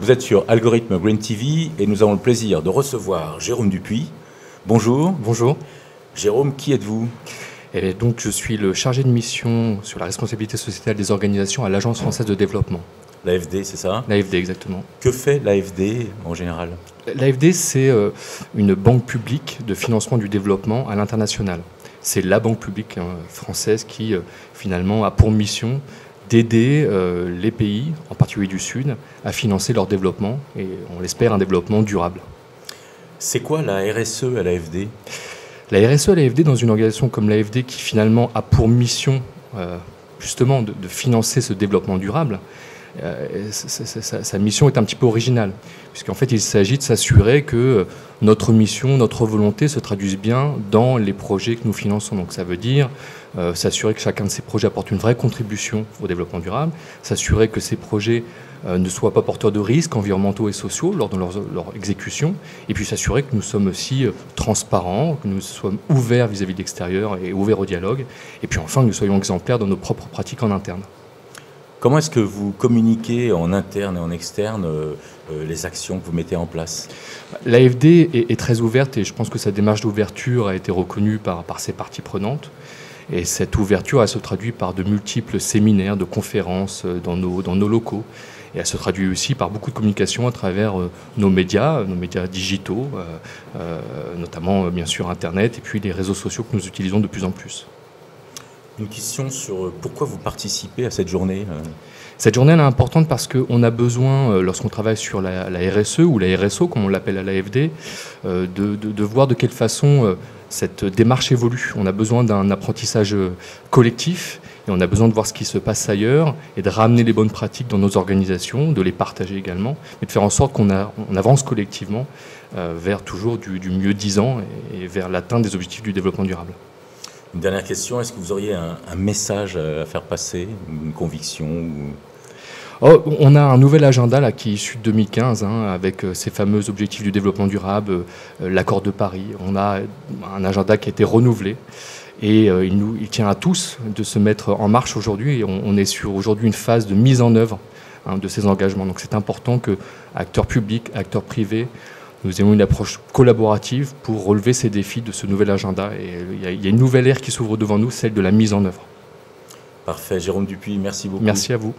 Vous êtes sur Algorithme Green TV et nous avons le plaisir de recevoir Jérôme Dupuis. Bonjour. Bonjour. Jérôme, qui êtes-vous? Et donc, je suis le chargé de mission sur la responsabilité sociétale des organisations à l'Agence française de développement. L'AFD, c'est ça? L'AFD, exactement. Que fait l'AFD en général? L'AFD, c'est une banque publique de financement du développement à l'international. C'est la banque publique française qui, finalement, a pour mission d'aider les pays, en particulier du Sud, à financer leur développement, et on l'espère un développement durable. C'est quoi la RSE à l'AFD? La RSE à l'AFD, dans une organisation comme l'AFD qui finalement a pour mission justement de financer ce développement durable, sa mission est un petit peu originale, puisqu'en fait il s'agit de s'assurer que notre mission, notre volonté se traduisent bien dans les projets que nous finançons. Donc ça veut dire s'assurer que chacun de ces projets apporte une vraie contribution au développement durable, s'assurer que ces projets ne soient pas porteurs de risques environnementaux et sociaux lors de leur exécution, et puis s'assurer que nous sommes aussi transparents, que nous sommes ouverts vis-à-vis de l'extérieur et ouverts au dialogue, et puis enfin que nous soyons exemplaires dans nos propres pratiques en interne. Comment est-ce que vous communiquez en interne et en externe les actions que vous mettez en place? L'AFD est très ouverte et je pense que sa démarche d'ouverture a été reconnue par ses parties prenantes. Et cette ouverture, elle se traduit par de multiples séminaires, de conférences dans nos locaux. Et elle se traduit aussi par beaucoup de communication à travers nos médias digitaux, notamment bien sûr Internet et puis les réseaux sociaux que nous utilisons de plus en plus. Une question sur pourquoi vous participez à cette journée? Cette journée elle est importante parce qu'on a besoin, lorsqu'on travaille sur la RSE ou la RSO, comme on l'appelle à l'AFD, de voir de quelle façon cette démarche évolue. On a besoin d'un apprentissage collectif et on a besoin de voir ce qui se passe ailleurs et de ramener les bonnes pratiques dans nos organisations, de les partager également, mais de faire en sorte qu'on avance collectivement vers toujours du mieux-disant et vers l'atteinte des objectifs du développement durable. Une dernière question, est-ce que vous auriez un message à faire passer, une conviction On a un nouvel agenda là, qui est issu de 2015, avec ces fameux objectifs du développement durable, l'accord de Paris. On a un agenda qui a été renouvelé et il tient à tous de se mettre en marche aujourd'hui. Et on est sur aujourd'hui une phase de mise en œuvre de ces engagements. Donc c'est important que acteurs publics, acteurs privés, nous ayons une approche collaborative pour relever ces défis de ce nouvel agenda. Et il y a une nouvelle ère qui s'ouvre devant nous, celle de la mise en œuvre. Parfait. Jérôme Dupuis, merci beaucoup. Merci à vous.